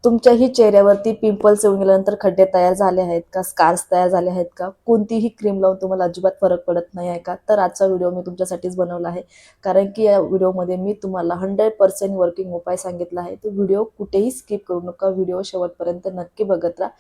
तुमच्याही चेहऱ्यावरती पिंपल्स येऊन गेल्यानंतर खड्डे तयार झाले आहेत का, स्कार्स तयार झाले आहेत का, कोणतीही क्रीम लावून तुम्हाला अजिबात फरक पडत नाही आहे का, तर आजचा व्हिडिओ मी तुमच्यासाठीच बनवला आहे. कारण की या व्हिडिओमध्ये मी तुम्हाला 100% वर्किंग उपाय सांगितला आहे. तो व्हिडिओ कुठेही स्किप करू नका, व्हिडिओ शेवटपर्यंत नक्की बघत राहा.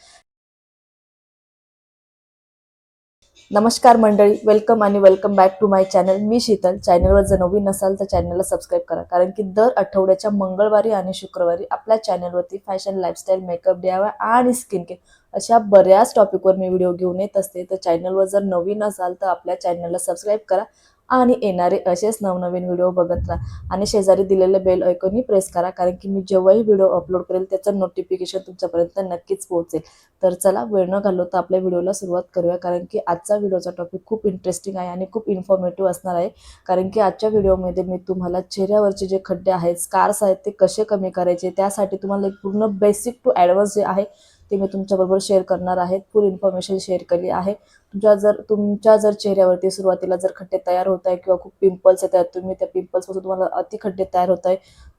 नमस्कार मंडळी, वेलकम आणि welcome back to my channel. मी शीतल. चॅनलवर जर नवीन नसाल तर चॅनलला सबस्क्राईब करा, कारण की दर आठवड्याच्या मंगळवारी आणि शुक्रवारी आपल्या चॅनलवरती फॅशन, लाईफस्टाईल, मेकअप, DIY आणि स्किन केअर अशा बऱ्याच टॉपिकवर मी व्हिडिओ घेऊन येत असते. तर चॅनलवर जर नवीन असाल तर आपल्या चॅनलला सबस्क्राईब करा आणि येणारे असेच नवनवीन व्हिडिओ बघत राहा आणि शेजारी दिलेले बेल आयकॉनही प्रेस करा, कारण की मी जेव्हाही व्हिडिओ अपलोड करेल त्याचं नोटिफिकेशन तुमच्यापर्यंत नक्कीच पोहोचेल. तर चला वेळ न घालवता आपल्या व्हिडिओला सुरुवात करूया, कारण की आजचा व्हिडिओचा टॉपिक खूप इंटरेस्टिंग आहे आणि खूप इन्फॉर्मेटिव्ह असणार आहे. कारण की आजच्या व्हिडिओमध्ये मी तुम्हाला चेहऱ्यावरचे जे खड्डे आहेत, स्कार्स आहेत, ते कसे कमी करायचे, त्यासाठी तुम्हाला एक पूर्ण बेसिक टू ॲडव्हान्स जे आहे ते मी तुमच्याबरोबर शेअर करणार आहे. फुल इन्फॉर्मेशन शेअर केली आहे. तुमच्या जर चेहऱ्यावरती सुरुवातीला जर खड्डे तयार होत आहे किंवा खूप पिंपल्स येत आहेत, तुम्ही त्या पिंपल्सपासून तुम्हाला अति खड्डे तयार होत आहे,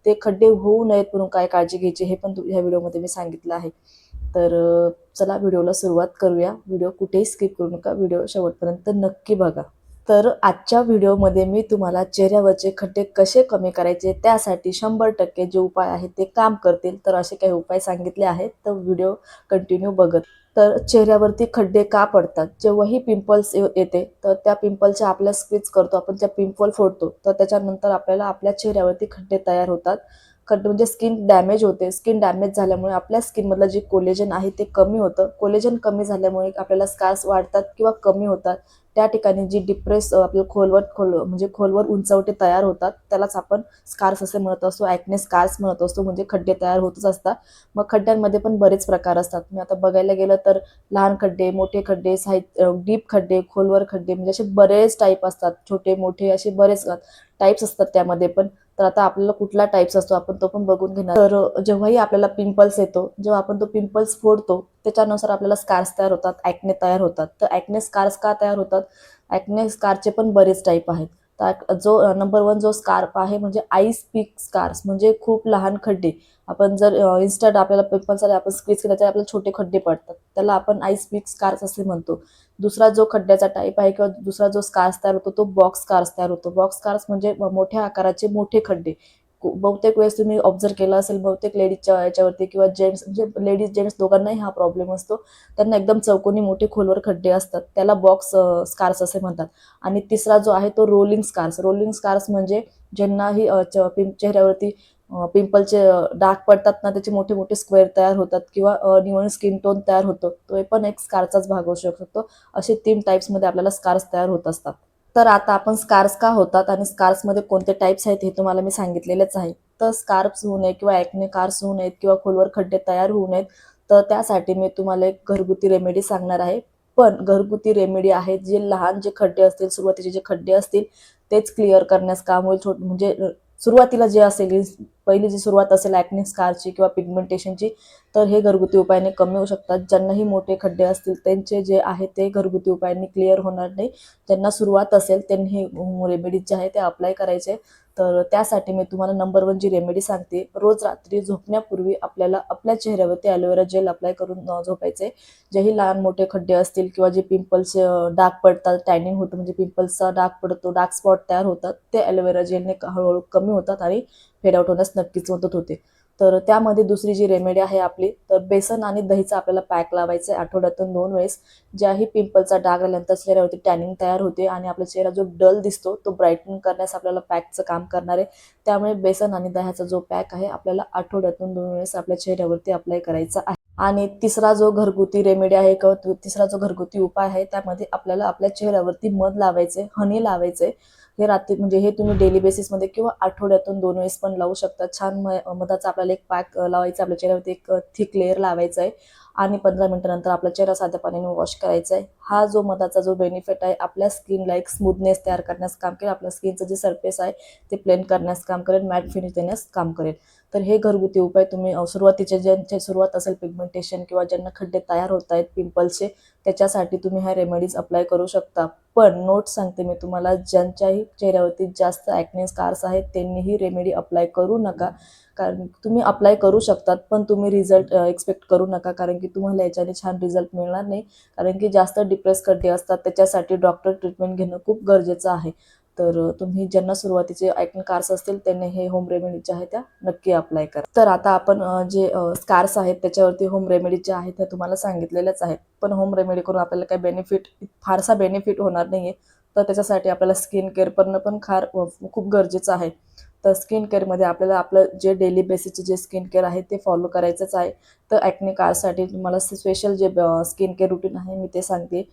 ते खड्डे होऊ नयेत म्हणून काय काळजी घ्यायची हे पण ह्या व्हिडिओमध्ये मी सांगितलं आहे. तर चला व्हिडिओला सुरुवात करूया. व्हिडिओ कुठेही स्किप करू नका, व्हिडिओ शेवटपर्यंत नक्की बघा. तर आजच्या व्हिडिओमध्ये मी तुम्हाला चेहऱ्यावरचे खड्डे कसे कमी करायचे, त्यासाठी 100% जे उपाय आहेत ते काम करतील. तर असे काही उपाय सांगितले आहेत, तर व्हिडिओ कंटिन्यू बघत. तर चेहऱ्यावरती खड्डे का पडतात? जेव्हाही पिंपल्स येते तर त्या पिंपलच्या आपल्या स्क्वीज करतो आपण, त्या पिंपल फोडतो, तर त्याच्यानंतर आपल्याला आपल्या चेहऱ्यावरती खड्डे तयार होतात. खड्डे म्हणजे स्किन डॅमेज होते. स्किन डॅमेज झाल्यामुळे आपल्या स्किनमधलं जे कोलेजन आहे ते कमी होतं. कोलेजन कमी झाल्यामुळे आपल्याला स्कार्स वाढतात किंवा कमी होतात. त्या ठिकाणी जी आपलं खोलवर उंचवटे तयार होतात, त्यालाच आपण स्कार्स असे म्हणत असतो, ॲक्ने स्कार्स म्हणत असतो. म्हणजे खड्डे तयार होतच असतात. मग खड्ड्यांमध्ये पण बरेच प्रकार असतात. मी आता बघायला गेलं तर लहान खड्डे, मोठे खड्डे, डीप खड्डे, खोलवर खड्डे, म्हणजे असे बरेच टाईप असतात. छोटे मोठे असे बरेच टाईप्स असतात त्यामध्ये पण. तर आता आपल्याला कुठला टाईप्स असतो आपण तो पण बघून घेणार. तर जेव्हाही आपल्याला पिंपल्स येतो, जेव्हा आपण तो पिंपल्स फोडतो, त्याच्यानुसार आपल्याला स्कार्स तयार होतात, ॲक्ने तयार होतात. तर ॲक्ने स्कार्स का तयार होतात? ॲक्ने स्कारचे पण बरेच टाईप आहेत. तर जो नंबर 1 जो स्कार्प आहे म्हणजे आईस पिक स्कार्स, म्हणजे खूप लहान खड्डे. आपण जर इन्स्टंट आपल्याला पिंपल्स आले, आपण स्क्वीज केलं तर आपल्याला छोटे खड्डे पडतात, त्याला आपण आईस पिक स्कार्स असे म्हणतो. दुसरा जो खड्ड्याचा टाईप आहे किंवा दुसरा जो स्कार्स तयार होतो तो बॉक्स स्कार्स तयार होतो. बॉक्स स्कार्स म्हणजे मोठ्या आकाराचे मोठे खड्डे. बहुतेक वेळेस तुम्ही ऑब्झर्व केला असेल, बहुतेक लेडीजच्या याच्यावरती किंवा जेंट्स, म्हणजे लेडीज जेंट्स दोघांनाही हा प्रॉब्लेम असतो. त्यांना एकदम चौकोनी मोठे खोलवर खड्डे असतात, त्याला बॉक्स स्कार्स असे म्हणतात. आणि तिसरा जो आहे तो रोलिंग स्कार्स. रोलिंग स्कार्स म्हणजे ज्यांनाही चेहऱ्यावरती पिंपलचे डाग पडतात ना, त्याचे मोठे मोठे स्क्वेअर तयार होतात किंवा निव्वळ स्किन टोन तयार होतो, तो पण एक स्कारचाच भाग असू शकतो. असे 3 टाईप्समध्ये आपल्याला स्कार्स तयार होत असतात. तर आता आपण स्कार्स का होतात आणि स्कार्समध्ये कोणते टाईप्स आहेत हे तुम्हाला मी सांगितलेलेच आहे. तर स्कार्स होऊ नये किंवा ॲक्ने स्कार्स होऊ नयेत किंवा खोलवर खड्डे तयार होऊ नयेत, तर त्यासाठी मी तुम्हाला एक घरगुती रेमेडी सांगणार आहे. पण घरगुती रेमेडी आहेत जे लहान जे खड्डे असतील, सुरुवातीचे जे खड्डे असतील तेच क्लिअर करण्यास काम होईल. म्हणजे सुरुवातीला जे असेल, पहिली जी सुरुवात असेल ॲक्ने स्कारची किंवा पिगमेंटेशनची, तर हे घरगुती उपायाने कमी होऊ शकतात. ज्यांनाही मोठे खड्डे असतील त्यांचे जे आहे ते घरगुती उपायांनी क्लिअर होणार नाही. ज्यांना सुरुवात असेल त्यांनी हे रेमेडीज जे आहे ते अप्लाय करायचे. तर त्यासाठी मी तुम्हाला नंबर 1 जी रेमेडी सांगते. रोज रात्री झोपण्यापूर्वी आपल्याला आपल्या चेहऱ्यावरती ॲलोवेरा जेल अप्लाय करून झोपायचे. जेही लहान मोठे खड्डे असतील किंवा जे पिंपल्सचे डाग पडतात, टॅनिंग होतं म्हणजे पिंपल्सचा डाग पडतो, डार्क स्पॉट तयार होतात, ते ॲलोवेरा जेलने हळूहळू कमी होतात आणि फेड आउट होण्यास नक्कीच मदत होते. तर त्यामध्ये दुसरी जी रेमेडी आहे आपली, तर बेसन आणि दहीचा आपल्याला पॅक लावायचा आहे आठवड्यातून 2 वेळेस. ज्याही पिंपलचा डाग आल्यानंतर चेहऱ्यावरती टॅनिंग तयार होते आणि आपला चेहरा जो डल दिसतो तो ब्राईटन करण्यास आपल्याला पॅकचं काम करणार आहे. त्यामुळे बेसन आणि दह्याचा जो पॅक आहे आपल्याला आठवड्यातून 2 वेळेस आपल्या चेहऱ्यावरती अप्लाय करायचा आहे. आणि तिसरा जो घरगुती रेमेडी आहे किंवा तिसरा जो घरगुती उपाय आहे, त्यामध्ये आपल्याला आपल्या चेहऱ्यावरती मध लावायचे, हनी लावायचे. हे रात्री म्हणजे हे तुम्ही डेली बेसिसमध्ये किंवा आठवड्यातून 2 वेळेस पण लावू शकता. छान मधाचा आपल्याला एक पॅक लावायचा, आपल्या चेहऱ्यावरती एक थिक लेअर लावायचा आहे आणि 15 मिनिटानंतर आपला चेहरा साध्या पाण्याने वॉश करायचा आहे. हा जो मधाचा जो बेनिफिट आहे आपल्या स्किनला एक स्मूथनेस तयार करण्यास काम करेल. आपल्या स्किनचं जे सरफेस आहे ते प्लेन करण्यास काम करेल, मॅट फिनिश देण्यास काम करेल. तर हे घरगुती उपाय तुम्ही सुरुवातीचे ज्यांची सुरुवात असेल पिगमेंटेशन किंवा ज्यांना खड्डे तयार होत आहेत पिंपल्सचे, त्याच्यासाठी तुम्ही ह्या रेमेडीज अप्लाय करू शकता. पण नोट सांगते मी तुम्हाला, ज्यांच्याही चेहऱ्यावरती जास्त ॲक्ने स्कार्स आहेत त्यांनी ही रेमेडी अप्लाय करू नका. कारण तुम्ही अप्लाय करू शकतात, पण तुम्ही रिझल्ट एक्सपेक्ट करू नका, कारण की तुम्हाला याच्याने छान रिझल्ट मिळणार नाही. कारण की जास्त डिप्रेस खड्डे असतात, त्याच्यासाठी डॉक्टर ट्रीटमेंट घेणं खूप गरजेचं आहे. तर तुम्ही ज्यांना सुरुवातीचे ॲक्ने स्कार्स असतील त्यांनी हे होम रेमेडी ज्या आहेत त्या नक्की अप्लाय करा. तर आता आपण जे स्कार्स आहेत त्याच्यावरती होम रेमेडी ज्या आहेत त्या तुम्हाला सांगितलेल्याच आहेत. पण होम रेमेडी करून आपल्याला काही फारसा बेनिफिट होणार नाहीये. तर त्याच्यासाठी आपल्याला स्किन केअर करणं पण खूप गरजेचं आहे. तर स्किन केअरमध्ये आपल्याला आपलं जे डेली बेसिसचे जे स्किन केअर आहे ते फॉलो करायचंच आहे. तर ॲक्ने स्कार्ससाठी तुम्हाला स्पेशल जे स्किन केअर रुटीन आहे मी ते सांगते.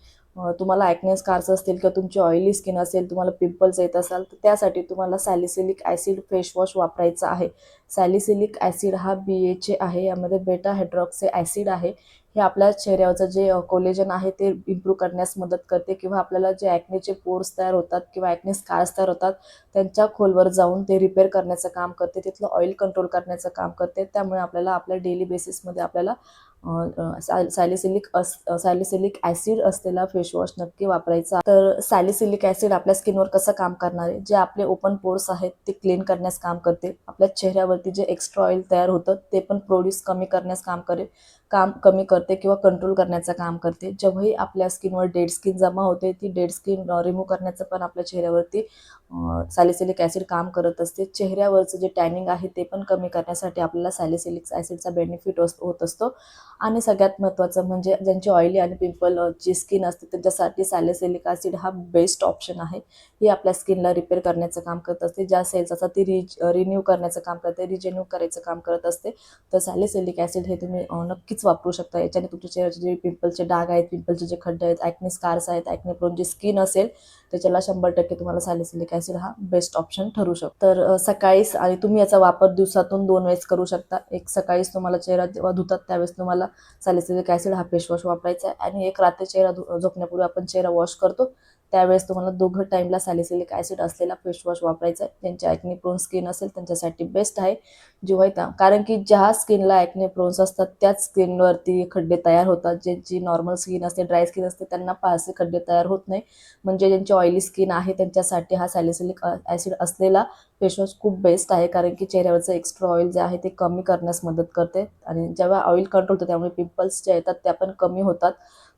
तुम्हाला ॲक्ने स्कार्स असतील किंवा तुमची ऑइली स्किन असेल, तुम्हाला पिंपल्स येत असाल, तर त्यासाठी तुम्हाला सॅलिसिलिक ॲसिड फेस वॉश वापरायचा आहे. सॅलिसिलिक ॲसिड हा BHA आहे, यामध्ये बेटा हायड्रॉक्सी ॲसिड आहे. हे आपल्या चेहऱ्यावरचं जे कोलेजन आहे ते इम्प्रूव्ह करण्यास मदत करते, किंवा आपल्याला जे ॲक्नेचे पोर्स तयार होतात किंवा ॲक्ने स्कार्स तयार होतात त्यांच्या खोलवर जाऊन ते रिपेअर करण्याचं काम करते, तिथलं ऑइल कंट्रोल करण्याचं काम करते. त्यामुळे आपल्याला आपल्या डेली बेसिसमध्ये आपल्याला सॅलिसिलिक ॲसिड असलेला फेसवॉश नक्की वापरायचा. तर सॅलिसिलिक ॲसिड आपल्या स्किनवर कसं काम करणार आहे, जे आपले ओपन पोर्स आहेत ते क्लीन करण्यास काम करते. आपल्या चेहऱ्यावरती जे एक्स्ट्रा ऑइल तयार होतं ते पण प्रोड्यूस कमी करते किंवा कंट्रोल करण्याचं काम करते. जेव्हाही आपल्या स्किनवर डेड स्किन जमा होते, ती डेड स्किन रिमूव्ह करण्याचं पण आपल्या चेहऱ्यावरती सॅलिसिलिक ॲसिड काम करत असते. चेहऱ्यावरचं जे टॅनिंग आहे ते पण कमी करण्यासाठी आपल्याला सॅलिसिलिक ॲसिडचा बेनिफिट होत असतो. आणि सगळ्यात महत्त्वाचं म्हणजे ज्यांची ऑइली आणि पिंपल ची स्किन असते त्यांच्यासाठी सॅलिसिलिक ॲसिड हा बेस्ट ऑप्शन आहे. ही आपल्या स्किनला रिपेअर करण्याचं काम करत असते. ज्या सेल्स असतात ती रिन्यू करण्याचं काम करते, रिजेन्यू करायचं काम करत असते. तर सॅलिसिलिक ॲसिड हे तुम्ही नक्कीच वापरू शकता. याच्याने तुमच्या चेहऱ्याचे जे पिंपलचे डाग आहेत, पिंपलचे जे खड्डे आहेत, ॲक्ने स्कार्स आहेत, ॲक्ने प्रोन जी स्किन असेल त्याच्याला 100% तुम्हाला सॅलिसिलिक ॲसिड हा बेस्ट ऑप्शन ठरू शकतो. तर सकाळीच, आणि तुम्ही याचा वापर दिवसातून 2 वेळेस करू शकता. एक सकाळीच तुम्हाला चेहरा जेव्हा धुतात त्यावेळेस तुम्हाला सॅलिसिलिक ॲसिड हा फेस वॉश वापरायचा आहे, आणि एक रात्री चेहरा झोपण्यापूर्वी आपण चेहरा वॉश करतो त्यावेळेस तुम्हाला दोघं टाईमला सॅलिसिलिक ॲसिड असलेला फेस वॉश वापरायचा आहे. ज्यांची ॲक्ने प्रोन स्किन असेल त्यांच्यासाठी बेस्ट आहे. कारण की ज्या स्किनला ॲक्ने प्रोन्स असतात त्याच स्किनवरती खड्डे तयार होतात. ज्यांची नॉर्मल स्किन असते, ड्राय स्किन असते, त्यांना फारसे खड्डे तयार होत नाही. म्हणजे ज्यांची ऑइली स्किन आहे त्यांच्यासाठी हा सॅलिसिलिक ॲसिड असलेला फेसवॉश खूप बेस्ट आहे, कारण की चेहऱ्यावरचं एक्स्ट्रा ऑइल जे आहे ते कमी करण्यास मदत करते, आणि जेव्हा ऑइल कंट्रोल होतं त्यामुळे पिंपल्स जे येतात त्या पण कमी होतात.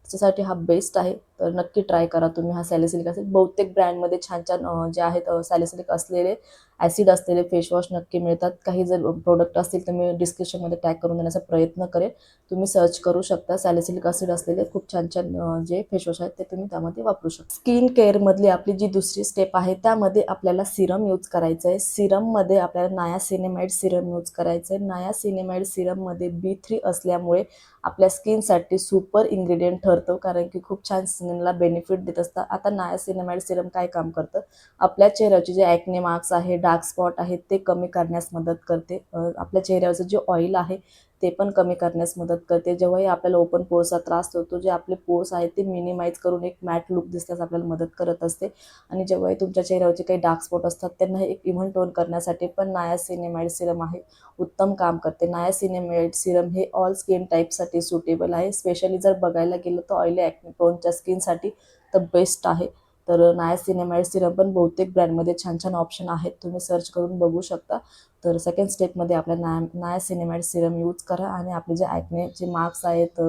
त्याच्यासाठी हा बेस्ट आहे. तर नक्की ट्राय करा तुम्ही हा सॅलिसिलिक ॲसिड. बहुतेक ब्रँडमध्ये छान छान जे आहेत सॅलिसिलिक असलेले ॲसिड असलेले फेसवॉश नक्की मिळतात. काही जर प्रोडक्ट असतील तर मी डिस्क्रिप्शनमध्ये टॅग करून देण्याचा प्रयत्न करेन. तुम्ही सर्च करू शकता. सॅलिसिलिक ॲसिड असलेले खूप छान छान जे फेसवॉश आहेत ते तुम्ही त्यामध्ये वापरू शकता. स्किन केअरमधली आपली जी दुसरी स्टेप आहे त्यामध्ये आपल्याला सिरम यूज करायचं आहे. सिरममध्ये आपल्याला नायासिनेमाइड सिरम यूज करायचं आहे. नायासिनेमाइड सिरममध्ये B3 असल्यामुळे आपल्या स्किनसाठी सुपर इन्ग्रेडियंट ठरतो, कारण की खूप छान स्किनला बेनिफिट देत असतात. आता नायासिनेमाइड सिरम काय काम करतं, आपल्या चेहऱ्याचे जे ॲक्ने मार्क्स आहे, डार्क स्पॉट आहेत ते कमी करण्यास मदत करते. आपल्या चेहऱ्यावरचं जे ऑइल आहे ते पण कमी करण्यास मदत करते. जेव्हाही आपल्याला ओपन पोर्सचा त्रास होतो, जे आपले पोर्स आहेत ते मिनिमाइज करून एक मॅट लुक दिसण्यास आपल्याला मदत करत असते. आणि जेव्हाही तुमच्या चेहऱ्यावरचे काही डार्क स्पॉट असतात त्यांना एक इव्हन टोन करण्यासाठी पण नायासिनेमाइड सिरम आहे उत्तम काम करते. नायासिनेमाइड सिरम हे ऑल स्किन टाईपसाठी सुटेबल आहे. स्पेशली जर बघायला गेलं तर ऑइली ॲक्ने प्रोनच्या स्किनसाठी तर बेस्ट आहे. तर नायासिनेमाइड सिरम पण बहुतेक ब्रँडमध्ये छान छान ऑप्शन आहेत, तुम्ही सर्च करून बघू शकता. तर सेकंड स्टेपमध्ये आपल्या नायासिनेमाइड सिरम यूज करा, आणि आपले जे ॲक्नेचे मार्क्स आहेत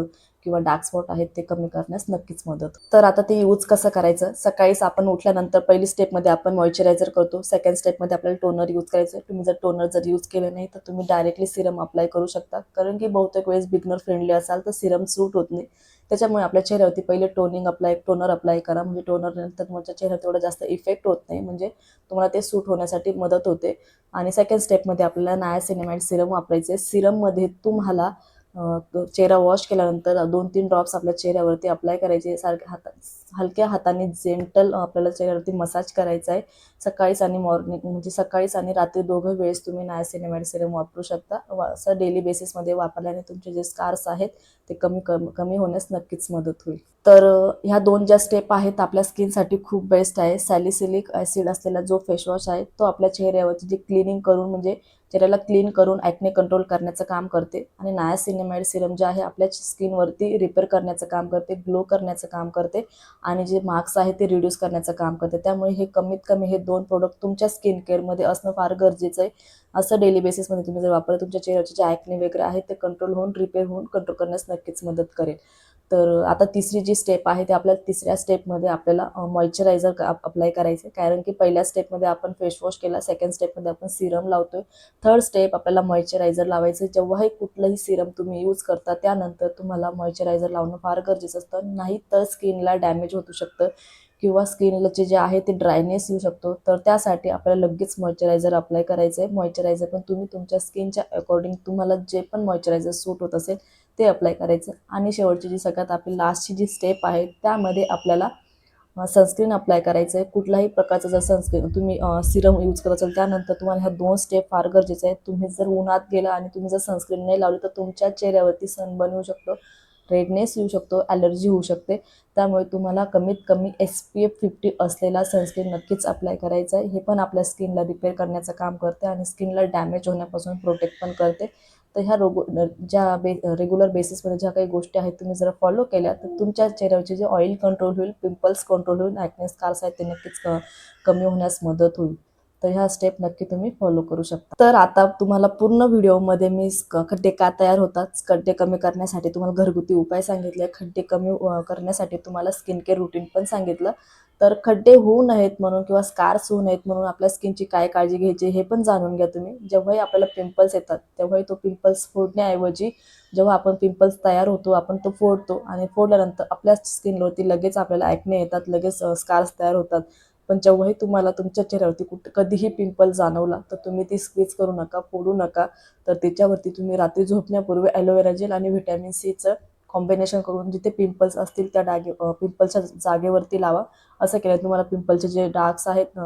किंवा डार्क स्पॉट आहेत ते कमी करण्यास नक्कीच मदत. तर आता ते यूज कसं करायचं, सकाळीच आपण उठल्यानंतर पहिली स्टेपमध्ये आपण मॉइश्चरायझर करतो. सेकंड स्टेपमध्ये आपल्याला टोनर यूज करायचं आहे. तुम्ही जर टोनर यूज केलं नाही तर तुम्ही डायरेक्टली सिरम अप्लाय करू शकता, कारण की बहुतेक वेळेस बिगनर फ्रेंडली असाल तर सिरम सूट होत नाही. त्याच्यामुळे आपल्या चेहऱ्यावरती पहिले टोनर अप्लाय करा, म्हणजे टोनर नंतर तुमच्या चेहऱ्यावर तेवढा जास्त इफेक्ट होत नाही, म्हणजे तुम्हाला ते सूट होण्यासाठी मदत होते. आणि सेकंड स्टेपमध्ये आपल्याला नायासिनेमाइड सिरम वापरायचे. सिरममध्ये तुम्हाला चेहरा वॉश केल्यानंतर 2-3 ड्रॉप्स आपल्या चेहऱ्यावरती अप्लाय करायचे. हलक्या हाताने जेंटल आपल्याला चेहऱ्यावरती मसाज करायचा आहे. सकाळीच आणि रात्री दोघं वेळेस तुम्ही नायासिनेमाइड सिरम वापरू शकता. असं डेली बेसिसमध्ये वापरल्याने तुमचे जे स्कार्स आहेत ते कमी होण्यास नक्कीच मदत होईल. तर ह्या 2 ज्या स्टेप आहेत आपल्या स्किनसाठी खूप बेस्ट आहे. सॅलिसिलिक ॲसिड असलेला जो फेसवॉश आहे तो आपल्या चेहऱ्यावरची जी क्लिनिंग करून, म्हणजे चेहऱ्याला क्लीन करून ॲक्ने कंट्रोल करण्याचं काम करते. आणि नायासिनामाइड सिरम जे आहे आपल्या स्किनवरती रिपेअर करण्याचं काम करते, ग्लो करण्याचं काम करते आणि जे मार्क्स आहे ते रिड्यूस करण्याचं काम करते. त्यामुळे हे कमीत कमी हे 2 प्रोडक्ट तुमच्या स्किन केअरमध्ये असणं फार गरजेचं आहे. असं डेली बेसिसमध्ये तुम्ही जर वापरलं, तुमच्या चेहऱ्याचे जे ॲक्ने वगैरे आहे ते कंट्रोल होऊन, रिपेअर होऊन, कंट्रोल करण्यास नक्कीच मदत करेल. तर आता तिसरी जी स्टेप आहे ते आपल्याला तिसऱ्या स्टेपमध्ये आपल्याला मॉइश्चरायझर अप्लाय करायचं आहे. कारण की पहिल्या स्टेपमध्ये आपण फेस वॉश केला, सेकंड स्टेपमध्ये आपण सिरम लावतोय, थर्ड स्टेप आपल्याला मॉइश्चरायझर लावायचं आहे. जेव्हाही कुठलंही सिरम तुम्ही यूज करता त्यानंतर तुम्हाला मॉइश्चरायझर लावणं फार गरजेचं असतं, नाही तर स्किनला डॅमेज होऊ शकतं किंवा स्किनचे जे आहे ते ड्रायनेस येऊ शकतो. तर त्यासाठी आपल्याला लगेच मॉइश्चरायझर अप्लाय करायचं आहे. मॉइश्चरायझर पण तुम्ही तुमच्या स्किनच्या अकॉर्डिंग तुम्हाला जे पण मॉइश्चरायझर सूट होत असेल ते अप्लाय करायचं. आणि शेवटची जी सगळ्यात आपली लास्टची जी स्टेप आहे त्यामध्ये आपल्याला सनस्क्रीन अप्लाय करायचं आहे. कुठल्याही प्रकारचं जर सनस्क्रीन तुम्ही सिरम यूज करत असाल त्यानंतर तुम्हाला ह्या 2 स्टेप फार गरजेचं आहे. तुम्ही जर उन्हात गेला आणि तुम्ही जर सनस्क्रीन नाही लावली तर तुमच्या चेहऱ्यावरती सनबर्न येऊ शकतो, रेडनेस येऊ शकतो, ॲलर्जी होऊ शकते. त्यामुळे तुम्हाला कमीत कमी SPF 50 असलेला सनस्क्रीन नक्कीच अप्लाय करायचा आहे. हे पण आपल्या स्किनला रिपेअर करण्याचं काम करते आणि स्किनला डॅमेज होण्यापासून प्रोटेक्ट पण करते. तर ह्या रेग्युलर बेसिसमध्ये ज्या काही गोष्टी आहेत तुम्ही जर फॉलो केल्या तर तुमच्या चेहऱ्यावरचे जे ऑइल कंट्रोल होईल, पिंपल्स कंट्रोल होईल, ॲक्ने स्कार्स आहेत ते नक्कीच कमी होण्यास मदत होईल. तर ह्या स्टेप नक्की तुम्ही फॉलो करू शकता. तर आता तुम्हाला पूर्ण व्हिडिओमध्ये मी खड्डे का तयार होतात, खड्डे कमी करण्यासाठी तुम्हाला घरगुती उपाय सांगितले, खड्डे कमी करण्यासाठी तुम्हाला स्किन केअर रुटीन पण सांगितलं. तर खड्डे होऊ नयेत म्हणून किंवा स्कार्स होऊ नयेत म्हणून आपल्या स्किनची काय काळजी घ्यायची हे पण जाणून घ्या तुम्ही. जेव्हाही आपल्याला पिंपल्स येतात तेव्हाही तो पिंपल्स फोडण्याऐवजी जेव्हा आपण पिंपल्स तयार होतो आपण तो फोडतो आणि फोडल्यानंतर आपल्या स्किनवरती लगेच आपल्याला ॲक्ने येतात, लगेच स्कार्स तयार होतात. पण जेव्हाही तुम्हाला तुमच्या चेहऱ्यावरती कधीही पिंपल जाणवला तर तुम्ही ती स्क्वीज करू नका, फोडू नका. तर त्याच्यावरती तुम्ही रात्री झोपण्यापूर्वी ॲलोवेरा जेल आणि व्हिटॅमिन सीचं कॉम्बिनेशन करून जिथे पिंपल्स असतील त्या पिंपल्सच्या जागेवरती लावा. असं केलं तुम्हाला पिंपलचे जे डार्क्स आहेत,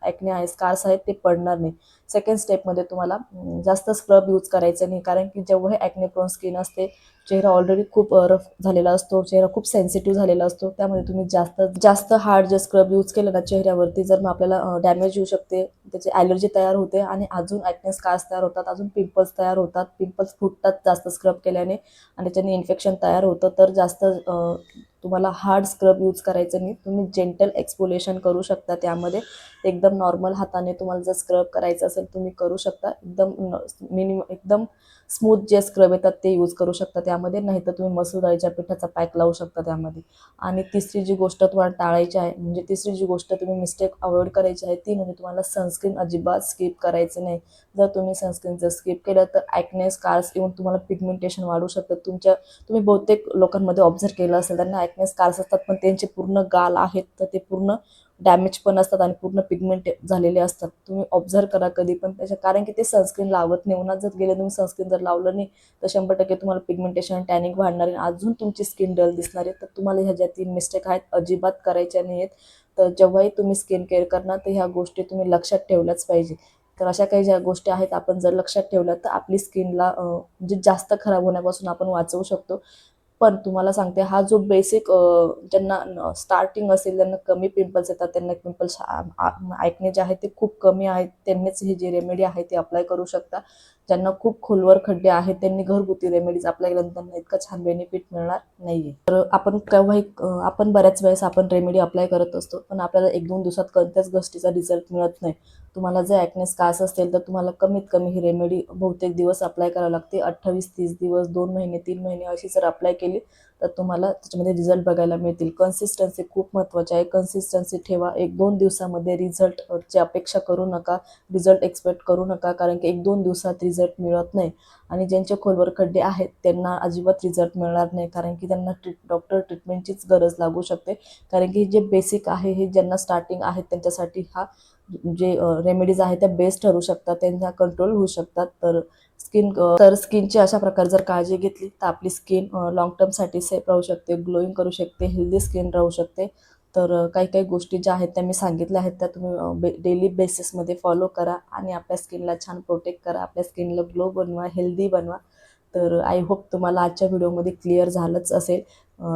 ॲक्ने आहे, स्कार्स आहेत ते पडणार नाही. सेकंड स्टेपमध्ये तुम्हाला जास्त स्क्रब यूज करायचं नाही, कारण की जेव्हा ॲक्ने प्रोन स्किन असते, चेहरा ऑलरेडी खूप रफ झालेला असतो, चेहरा खूप सेन्सिटिव्ह झालेला असतो. त्यामध्ये तुम्ही जास्त जास्त हार्ड जे स्क्रब यूज केलं ना चेहऱ्यावरती जर मग आपल्याला डॅमेज होऊ शकते, त्याची ॲलर्जी तयार होते आणि अजून ॲक्ने स्कार्स तयार होतात, अजून पिंपल्स तयार होतात, पिंपल्स फुटतात जास्त स्क्रब केल्याने आणि त्याच्याने इन्फेक्शन तयार होतं. तर जास्त तुम्हाला हार्ड स्क्रब यूज करायचं नाही, तुम्ही जेंटल एक्सफोलिएशन करू शकता. त्यामध्ये एकदम नॉर्मल हाताने तुम्हाला जर स्क्रब करायचं असेल तुम्ही करू शकता. एकदम स्मूथ जे स्क्रब येतात ते यूज करू शकता त्यामध्ये, नाही तर तुम्ही मसूर डाळीच्या पिठाचा पॅक लावू शकता त्यामध्ये. आणि तिसरी जी गोष्ट तुम्हाला टाळायची आहे, म्हणजे तिसरी जी गोष्ट तुम्ही मिस्टेक अवॉइड करायची आहे ती म्हणजे तुम्हाला सनस्क्रीन अजिबात स्किप करायचं नाही. जर तुम्ही सनस्क्रीन जर स्किप केलं तर ॲक्ने स्कार्स येऊन तुम्हाला पिगमेंटेशन वाढू शकतं. तुम्ही बहुतेक लोकांमध्ये ऑब्झर्व केलं असेल त्यांना ॲक्ने स्कार्स असतात पण त्यांचे पूर्ण गाल आहेत तर ते पूर्ण डॅमेज पण असतात आणि पूर्ण पिगमेंट झालेले असतात. तुम्ही ऑब्झर्व करा कधी पण कारण की ते सनस्क्रीन लावत नाही. उन्हात जर गेले तुम्ही सनस्क्रीन जर लावलं नाही तर 100% तुम्हाला पिगमेंटेशन, टॅनिंग वाढणार आहे, अजून तुमची स्किन डल दिसणार आहे. तर तुम्हाला ह्या ज्या 3 मिस्टेक आहेत अजिबात करायच्या नाही आहेत. तर जेव्हाही तुम्ही स्किन केअर करणार तर ह्या गोष्टी तुम्ही लक्षात ठेवल्याच पाहिजे. तर अशा काही ज्या गोष्टी आहेत आपण जर लक्षात ठेवल्या तर आपली स्किनला म्हणजे जास्त खराब होण्यापासून आपण वाचवू शकतो. पण तुम्हाला सांगते हा जो बेसिक ज्यांना स्टार्टिंग असेल, त्यांना कमी पिंपल्स येतात, त्यांना पिंपल्स ॲक्ने जे आहे ते खूप कमी आहेत, त्यांनीच ही जी रेमेडी आहे ती अप्लाय करू शकता. ज्यांना खूप खोलवर खड्डे आहेत त्यांनी घरगुती रेमेडीज अप्लाय केल्यानंतर त्यांना इतकं छान बेनिफिट मिळणार नाहीये. तर आपण बऱ्याच वेळेस आपण रेमेडी अप्लाय करत असतो पण आपल्याला 1-2 दिवसात कोणत्याच गोष्टीचा रिझल्ट मिळत नाही. तुम्हाला जर ॲक्ने स्कार्स असतील तर तुम्हाला कमीत कमी ही रेमेडी बहुतेक दिवस अप्लाय करावी लागते. 28-30 दिवस, 2 महिने, 3 महिने अशी जर अप्लाय केली तर तुम्हाला त्याच्यामध्ये रिझल्ट बघायला मिळतील. कन्सिस्टन्सी खूप महत्त्वाची आहे. कन्सिस्टन्सी ठेवा. 1-2 दिवसामध्ये रिझल्टची अपेक्षा करू नका, रिझल्ट एक्सपेक्ट करू नका, कारण की 1-2 दिवसात रिझल्ट मिळत नाही. आणि ज्यांचे खोलवर खड्डे आहेत त्यांना अजिबात रिझल्ट मिळणार नाही, कारण की त्यांना डॉक्टर ट्रीटमेंटचीच गरज लागू शकते. कारण की जे बेसिक आहे हे ज्यांना स्टार्टिंग आहेत त्यांच्यासाठी हा जे रेमेडीज आहेत त्या बेस्ट ठरू शकतात, त्यांना कंट्रोल होऊ शकतात. तर स्किनची अशा प्रकारे जर काळजी घेतली तर आपली स्किन लॉंग टर्मसाठी सेफ राहू शकते, ग्लोईंग करू शकते, हेल्दी स्किन राहू शकते. तर काही काही गोष्टी ज्या आहेत त्या मी सांगितल्या आहेत त्या तुम्ही डेली बेसिसमध्ये फॉलो करा आणि आपल्या स्किनला छान प्रोटेक्ट करा, आपल्या स्किनला ग्लो बनवा, हेल्दी बनवा. तर आय होप तुम्हाला आजच्या व्हिडिओमध्ये क्लिअर झालंच असेल.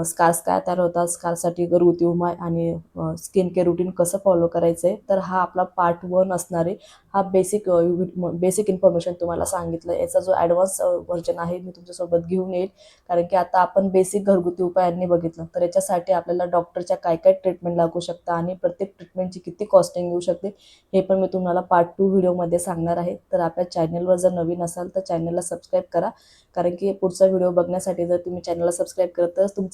स्कार्स काय तयार होतात, स्कार्ससाठी घरगुती उपाय आणि स्किन केअर रुटीन कसं फॉलो करायचं आहे. तर हा आपला पार्ट 1 असणार आहे. हा बेसिक इन्फॉर्मेशन तुम्हाला सांगितलं. याचा जो ॲडव्हान्स व्हर्जन आहे मी तुमच्यासोबत घेऊन येईल. कारण की आता आपण बेसिक घरगुती उपायांनी बघितलं, तर याच्यासाठी आपल्याला डॉक्टरच्या काय काय ट्रीटमेंट लागू शकतात आणि प्रत्येक ट्रीटमेंटची किती कॉस्टिंग येऊ शकते हे पण मी तुम्हाला पार्ट 2 व्हिडिओमध्ये सांगणार आहे. तर आपल्या चॅनलवर जर नवीन असाल तर चॅनलला सबस्क्राईब करा. कारण की पुढचा व्हिडिओ बघण्यासाठी जर तुम्ही चॅनलला सबस्क्राईब करत तर तुमचं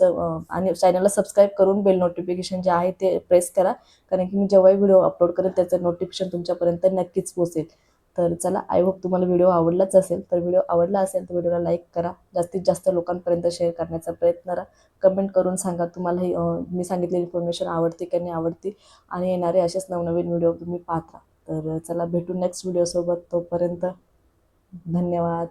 आणि चॅनलला सबस्क्राईब करून बेल नोटिफिकेशन जे आहे ते प्रेस करा. कारण की मी जेव्हाही व्हिडिओ अपलोड करेन त्याचं नोटिफिकेशन तुमच्यापर्यंत नक्कीच पोहोचेल. तर चला, आय होप तुम्हाला व्हिडिओ आवडलाच असेल. तर व्हिडिओ आवडला असेल तर व्हिडिओला लाईक करा, जास्तीत जास्त लोकांपर्यंत शेअर करण्याचा प्रयत्न करा. कमेंट करून सांगा तुम्हाला मी सांगितलेली इन्फॉर्मेशन आवडते की नाही आवडते आणि येणारे असेच नवनवीन व्हिडिओ तुम्ही पाहत राहा. तर चला, भेटू नेक्स्ट व्हिडिओसोबत. तोपर्यंत धन्यवाद.